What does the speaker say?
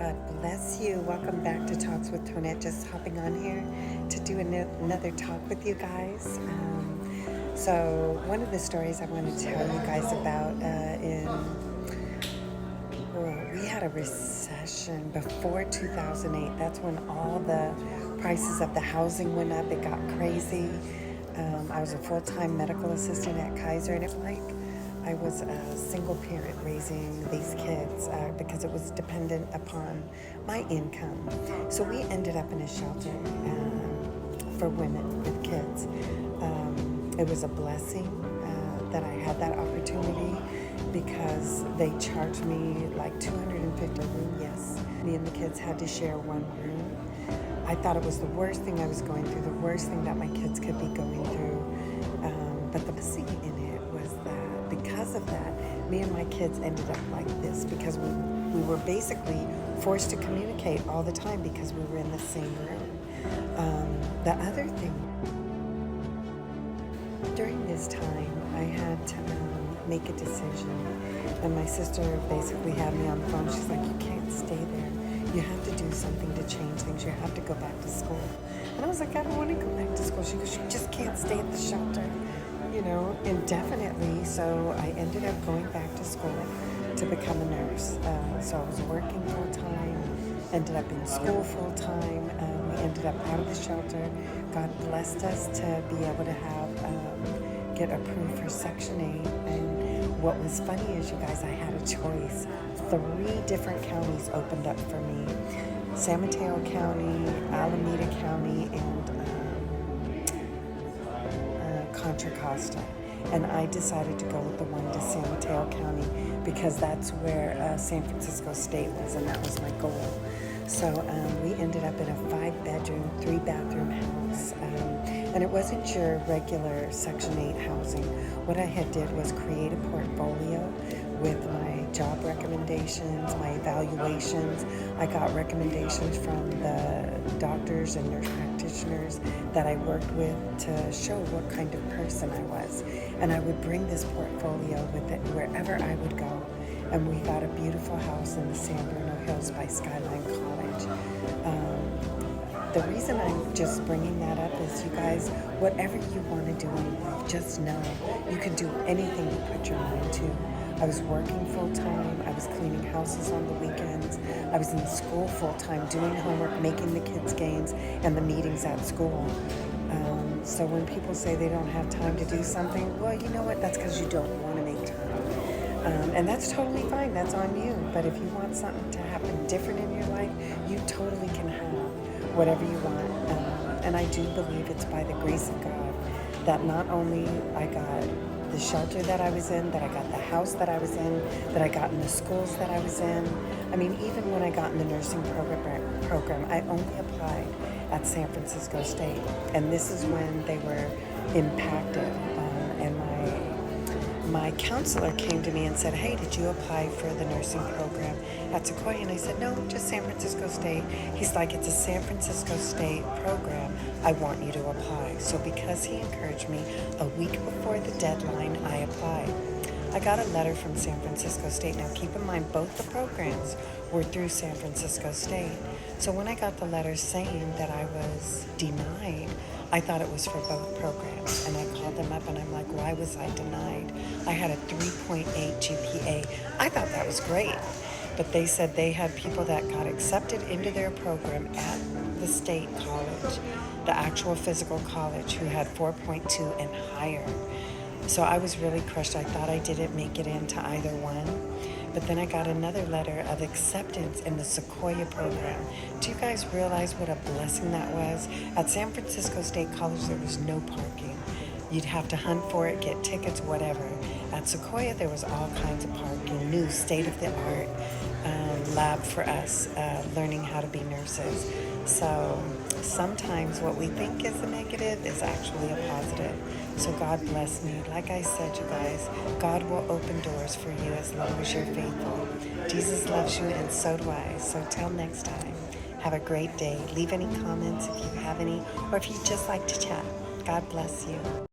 God bless you. Welcome back to Talks with Tonette. Just hopping on here to do another talk with you guys. So one of the stories I want to tell you guys about we had a recession before 2008. That's when all the prices of the housing went up. It got crazy. I was a full-time medical assistant at Kaiser, and I was a single parent raising these kids because it was dependent upon my income. So we ended up in a shelter for women with kids. It was a blessing that I had that opportunity because they charged me like $250 a room. Yes, me and the kids had to share one room. I thought it was the worst thing I was going through, the worst thing that my kids could be going through. But the blessing in it was that because of that, me and my kids ended up like this because we were basically forced to communicate all the time because we were in the same room. The other thing, during this time, I had to make a decision. And my sister basically had me on the phone. She's like, you can't stay there. You have to do something to change things. You have to go back to school. And I was like, I don't want to go back to school. She goes, you just can't stay at the shelter, indefinitely. So I ended up going back to school to become a nurse. So I was working full-time, ended up in school full-time. We ended up out of the shelter. God blessed us to be able to get approved for Section 8. And what was funny is, you guys, I had a choice. 3 different counties opened up for me. San Mateo County, Alameda County, and Contra Costa. And I decided to go with the one to San Mateo County because that's where San Francisco State was, and that was my goal. So we ended up in a 5-bedroom, 3-bathroom house. And it wasn't your regular Section 8 housing. What I had did was create a portfolio with my job recommendations, my evaluations. I got recommendations from the doctors and nurse practitioners that I worked with to show what kind of person I was. And I would bring this portfolio with it wherever I would go. And we got a beautiful house in the San Bruno Hills by Skyline College. The reason I'm just bringing that up is, you guys, whatever you want to do in life, just know you can do anything you put your mind to. I was working full-time. I was cleaning houses on the weekends. I was in school full-time, doing homework, making the kids' games, and the meetings at school. So when people say they don't have time to do something, well, you know what? That's because you don't want to make time. And that's totally fine. That's on you. But if you want something to happen different in your life, you totally can have whatever you want. And I do believe it's by the grace of God that not only I got the shelter that I was in, that I got the house that I was in, that I got in the schools that I was in. I mean, even when I got in the nursing program, I only applied at San Francisco State. And this is when they were impacted. And my counselor came to me and said, hey, did you apply for the nursing program at Sequoia? And I said, no, just San Francisco State. He's like, it's a San Francisco State program. I want you to apply. So because he encouraged me, a week before the deadline, I applied. I got a letter from San Francisco State. Now, keep in mind, both the programs were through San Francisco State. So when I got the letter saying that I was denied, I thought it was for both programs. And I called them up and I'm like, why was I denied? I had a 3.8 GPA. I thought that was great. But they said they had people that got accepted into their program at the state college, the actual physical college, who had 4.2 and higher. So I was really crushed. I thought I didn't make it into either one. But then I got another letter of acceptance in the Sequoia program. Do you guys realize what a blessing that was? At San Francisco State College, there was no parking. You'd have to hunt for it, get tickets, whatever. At Sequoia, there was all kinds of parking, new state-of-the-art lab for us, learning how to be nurses. So sometimes what we think is a negative is actually a positive. So God bless me. Like I said, you guys, God will open doors for you as long as you're faithful. Jesus loves you, and so do I. So till next time, have a great day. Leave any comments if you have any, or if you'd just like to chat. God bless you.